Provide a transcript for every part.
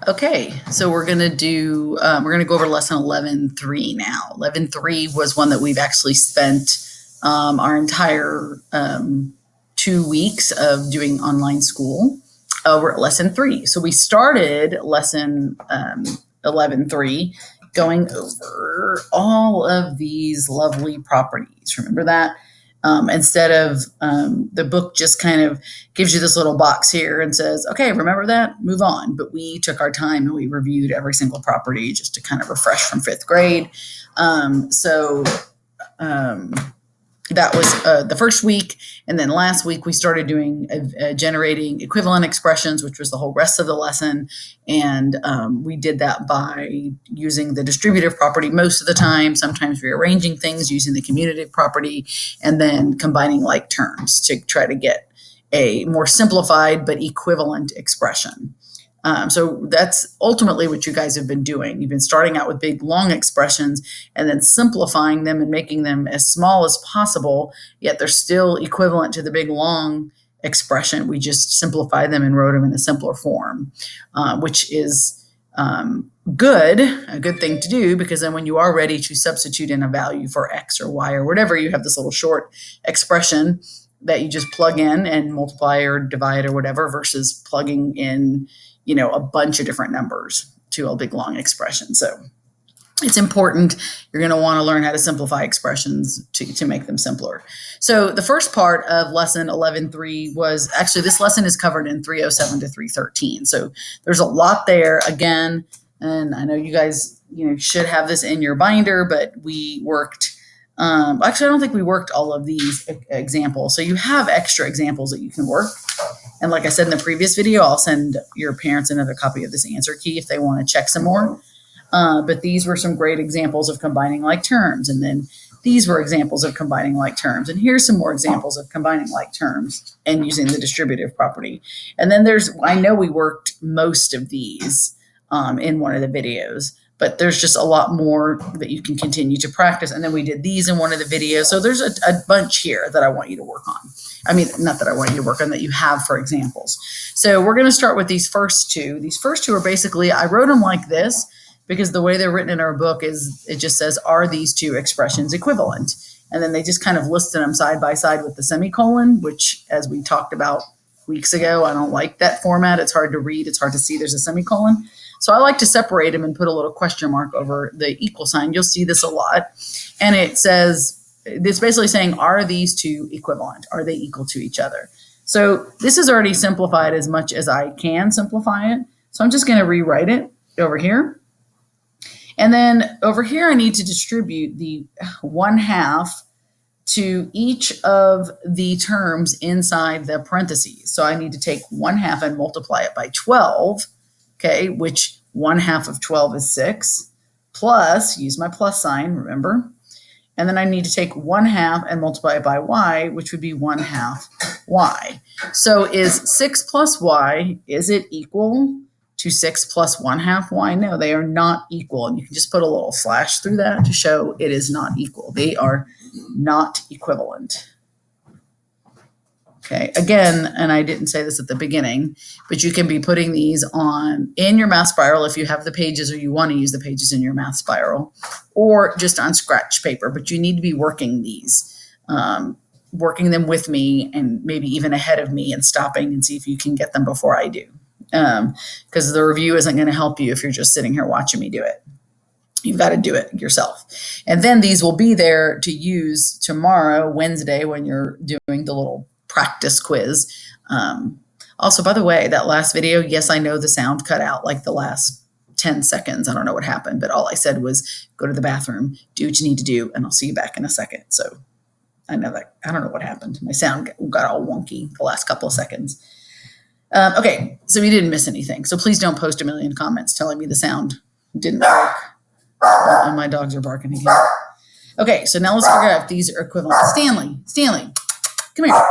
Okay, so we're gonna go over lesson 11.3 now. 11.3 was one that we've actually spent our entire 2 weeks of doing online school. We're at lesson 3. So we started lesson 11.3 going over all of these lovely properties. Remember that? Instead of the book just kind of gives you this little box here and says, okay, remember that, move on. But we took our time and we reviewed every single property just to kind of refresh from 5th grade. So that was the first week. And then last week we started doing generating equivalent expressions, which was the whole rest of the lesson. And we did that by using the distributive property most of the time, sometimes rearranging things using the commutative property, and then combining like terms to try to get a more simplified but equivalent expression. So that's ultimately what you guys have been doing. You've been starting out with big, long expressions and then simplifying them and making them as small as possible, yet they're still equivalent to the big, long expression. We just simplified them and wrote them in a simpler form, which is a good thing to do, because then when you are ready to substitute in a value for X or Y or whatever, you have this little short expression that you just plug in and multiply or divide or whatever, versus plugging in a bunch of different numbers to a big long expression. So it's important. You're going to want to learn how to simplify expressions to make them simpler. So the first part of lesson 11.3 was actually, this lesson is covered in 307 to 313. So there's a lot there again. And I know you guys, should have this in your binder, but we worked actually, I don't think we worked all of these examples. So you have extra examples that you can work. And like I said in the previous video, I'll send your parents another copy of this answer key if they want to check some more. But these were some great examples of combining like terms. And then these were examples of combining like terms. And here's some more examples of combining like terms and using the distributive property. And then I know we worked most of these in one of the videos, but there's just a lot more that you can continue to practice. And then we did these in one of the videos. So there's a bunch here that I want you to work on. I mean, not that I want you to work on, that you have for examples. So we're going to start with these first two. These first two are basically, I wrote them like this because the way they're written in our book is, it just says, are these two expressions equivalent? And then they just kind of listed them side by side with the semicolon, which, as we talked about weeks ago, I don't like that format. It's hard to read. It's hard to see there's a semicolon. So I like to separate them and put a little question mark over the equal sign. You'll see this a lot. And it says, it's basically saying, are these two equivalent? Are they equal to each other? So this is already simplified as much as I can simplify it. So I'm just going to rewrite it over here. And then over here, I need to distribute the 1/2 to each of the terms inside the parentheses. So I need to take 1/2 and multiply it by 12. Okay, which 1/2 of 12 is 6, plus, use my plus sign, remember? And then I need to take 1/2 and multiply it by y, which would be 1/2 y. So is 6 plus y, is it equal to 6 plus 1/2 y? No, they are not equal. And you can just put a little slash through that to show it is not equal. They are not equivalent. Okay, again, and I didn't say this at the beginning, but you can be putting these in your math spiral if you have the pages or you want to use the pages in your math spiral, or just on scratch paper. But you need to be working these, working them with me and maybe even ahead of me, and stopping and see if you can get them before I do. Because the review isn't going to help you if you're just sitting here watching me do it. You've got to do it yourself. And then these will be there to use tomorrow, Wednesday, when you're doing the little practice quiz. Also, by the way, that last video, yes, I know the sound cut out like the last 10 seconds. I don't know what happened, but all I said was go to the bathroom, do what you need to do, and I'll see you back in a second. So I don't know what happened. My sound got all wonky the last couple of seconds. Okay, so you didn't miss anything. So please don't post a million comments telling me the sound didn't work. And my dogs are barking again. Okay, so now let's figure out if these are equivalent. Stanley, come here.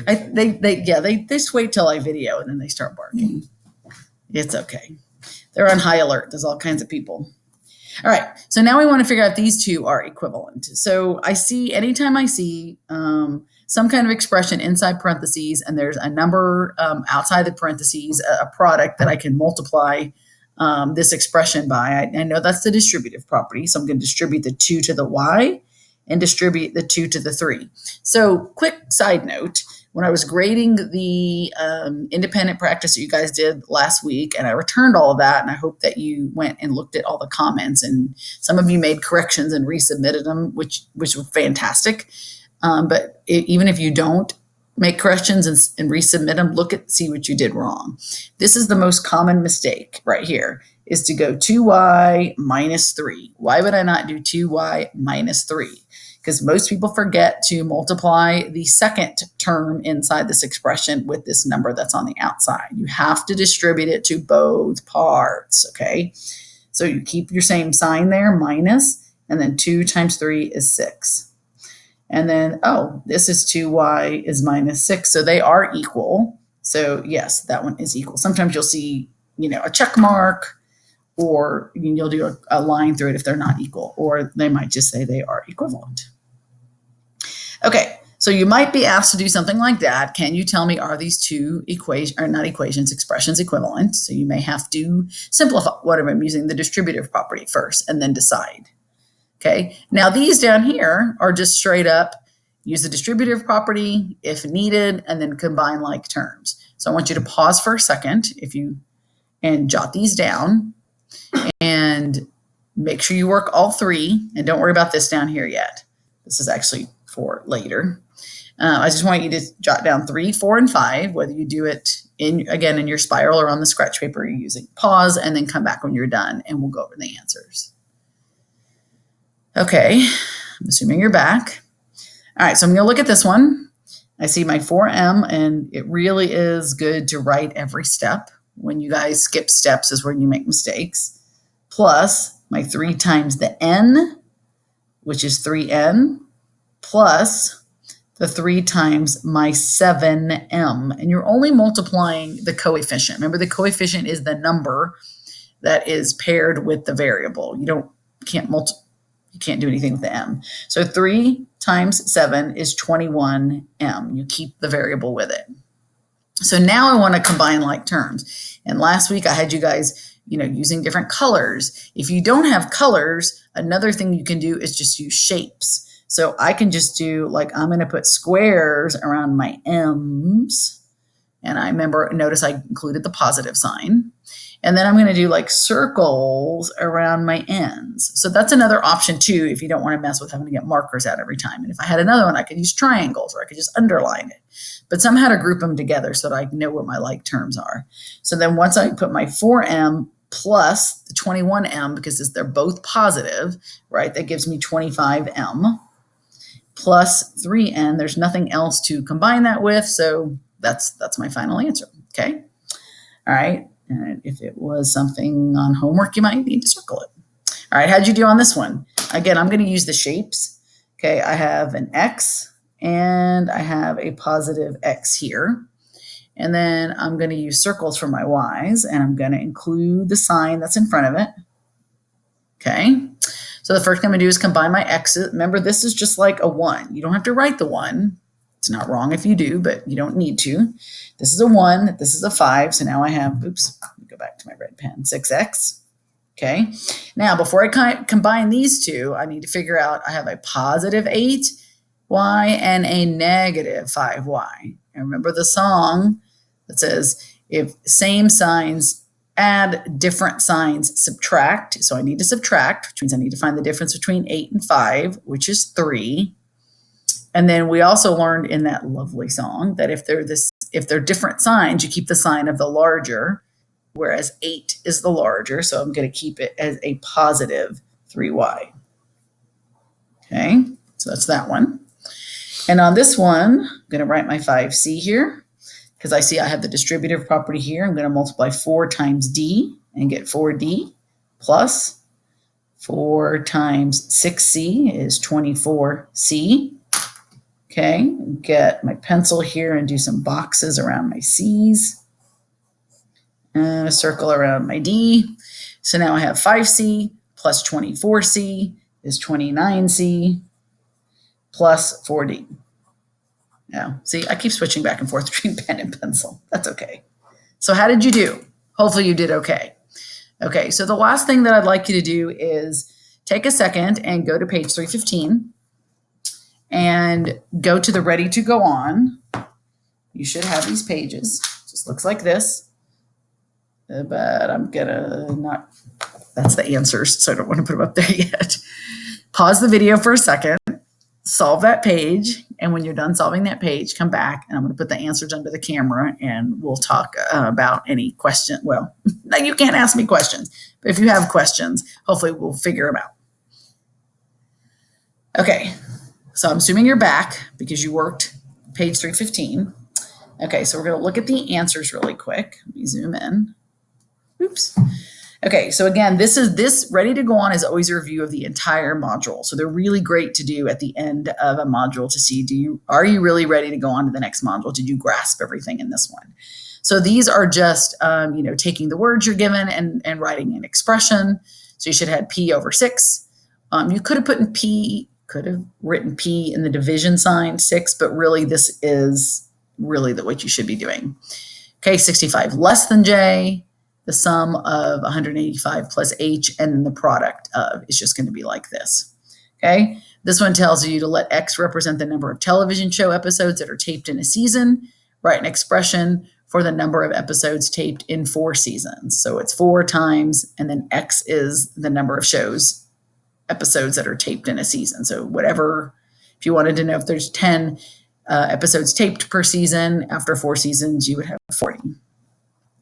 They just wait till I video and then they start barking. It's okay. They're on high alert. There's all kinds of people. All right. So now we want to figure out if these two are equivalent. So anytime I see some kind of expression inside parentheses, and there's a number outside the parentheses, a product that I can multiply this expression by. I know that's the distributive property, so I'm going to distribute the 2 to the y and distribute the 2 to the 3. So quick side note, when I was grading the independent practice that you guys did last week, and I returned all of that, and I hope that you went and looked at all the comments, and some of you made corrections and resubmitted them, which was fantastic. But even if you don't make corrections and resubmit them, see what you did wrong. This is the most common mistake right here, is to go 2y minus 3. Why would I not do 2y minus 3? Because most people forget to multiply the second term inside this expression with this number that's on the outside. You have to distribute it to both parts, okay? So you keep your same sign there, minus, and then 2 times 3 is 6. And then, this is 2y is minus 6, so they are equal. So yes, that one is equal. Sometimes you'll see, a check mark, or you'll do a line through it if they're not equal, or they might just say they are equivalent. Okay, so you might be asked to do something like that. Can you tell me, are these two expressions equivalent? So you may have to simplify whatever I'm using the distributive property first and then decide. Okay, now these down here are just straight up use the distributive property if needed and then combine like terms. So I want you to pause for a second and jot these down and make sure you work all three, and don't worry about this down here yet. This is actually for later. I just want you to jot down 3, 4, and 5, whether you do it in your spiral or on the scratch paper you're using. Pause and then come back when you're done, and we'll go over the answers. Okay, I'm assuming you're back. All right, so I'm going to look at this one. I see my 4m, and it really is good to write every step. When you guys skip steps is when you make mistakes. Plus my 3 times the n, which is 3n, plus the 3 times my 7m. And you're only multiplying the coefficient. Remember, the coefficient is the number that is paired with the variable. You can't do anything with the m. So 3 times 7 is 21m. You keep the variable with it. So now I want to combine like terms. And last week I had you guys, using different colors. If you don't have colors, another thing you can do is just use shapes. So I can just do I'm going to put squares around my m's. And notice I included the positive sign. And then I'm going to do circles around my ends. So that's another option too, if you don't want to mess with having to get markers out every time. And if I had another one, I could use triangles, or I could just underline it. But somehow to group them together so that I know what my like terms are. So then once I put my 4m plus the 21m, because they're both positive, right? That gives me 25m plus 3n. There's nothing else to combine that with. So that's my final answer. Okay. All right. And if it was something on homework, you might need to circle it. All right, how'd you do on this one? Again, I'm going to use the shapes. Okay, I have an X and I have a positive X here. And then I'm going to use circles for my Y's, and I'm going to include the sign that's in front of it. Okay, so the first thing I'm going to do is combine my X's. Remember, this is just like a 1. You don't have to write the 1. It's not wrong if you do, but you don't need to. This is a 1. This is a 5. So now I have, let me go back to my red pen, 6x. Okay. Now, before I combine these two, I need to figure out I have a positive 8y and a negative 5y. And remember the song that says, if same signs add, different signs subtract. So I need to subtract, which means I need to find the difference between 8 and 5, which is 3. And then we also learned in that lovely song that if they're different signs, you keep the sign of the larger, whereas 8 is the larger. So I'm going to keep it as a positive 3y. Okay, so that's that one. And on this one, I'm going to write my 5c here because I see I have the distributive property here. I'm going to multiply 4 times d and get 4d plus 4 times 6c is 24c. Okay, get my pencil here and do some boxes around my C's. And a circle around my D. So now I have 5C plus 24C is 29C plus 4D. Yeah, see, I keep switching back and forth between pen and pencil. That's okay. So how did you do? Hopefully you did okay. Okay, so the last thing that I'd like you to do is take a second and go to page 315 and go to the ready to go on. You should have these pages. It just looks like this. But I'm gonna not, that's the answers, so I don't want to put them up there yet. Pause the video for a second, solve that page, and when you're done solving that page, come back and I'm going to put the answers under the camera and we'll talk about any question. Well, no, you can't ask me questions, but if you have questions, hopefully we'll figure them out. Okay, so I'm assuming you're back because you worked page 315. Okay, so we're going to look at the answers really quick. Let me zoom in. Oops. Okay, so again, this ready to go on is always a review of the entire module. So they're really great to do at the end of a module to see, are you really ready to go on to the next module? Did you grasp everything in this one? So these are just, taking the words you're given and writing an expression. So you should have P over 6. You could have written P in the division sign 6, but really this is really what you should be doing. Okay, 65 less than J. The sum of 185 plus H and then the product of is just going to be like this. Okay, this one tells you to let X represent the number of television show episodes that are taped in a season. Write an expression for the number of episodes taped in 4 seasons. So it's 4 times, and then X is the number of episodes that are taped in a season. So whatever, if you wanted to know if there's 10 episodes taped per season, after 4 seasons, you would have 40.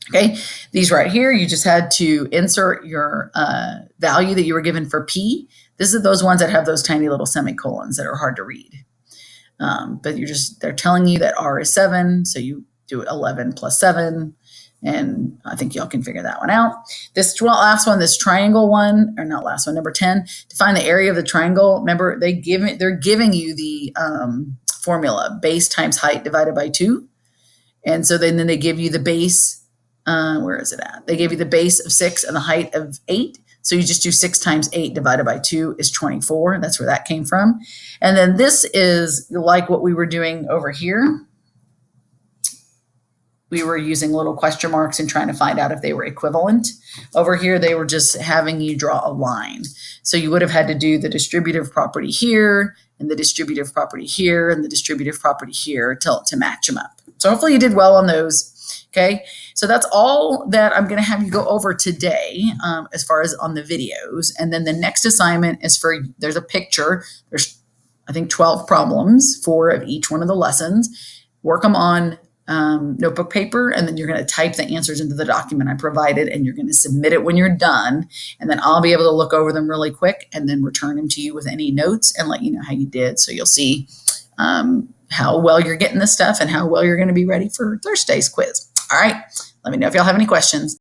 Okay, these right here, you just had to insert your value that you were given for P. This is those ones that have those tiny little semicolons that are hard to read. But they're telling you that R is 7, so you do 11 plus 7, and I think y'all can figure that one out. This last one, this triangle one, or not last one, number 10, to find the area of the triangle. Remember, they're giving you the formula, base times height divided by 2. And so then they give you the base. Where is it at? They gave you the base of 6 and the height of 8. So you just do 6 times 8 divided by 2 is 24. That's where that came from. And then this is like what we were doing over here. We were using little question marks and trying to find out if they were equivalent. Over here, they were just having you draw a line. So you would have had to do the distributive property here and the distributive property here and the distributive property here to match them up. So hopefully you did well on those. Okay, so that's all that I'm going to have you go over today as far as on the videos. And then the next assignment is there's a picture. There's, I think, 12 problems, 4 of each one of the lessons. Work them on notebook paper, and then you're going to type the answers into the document I provided, and you're going to submit it when you're done. And then I'll be able to look over them really quick and then return them to you with any notes and let you know how you did. So you'll see how well you're getting this stuff and how well you're going to be ready for Thursday's quiz. All right. Let me know if y'all have any questions.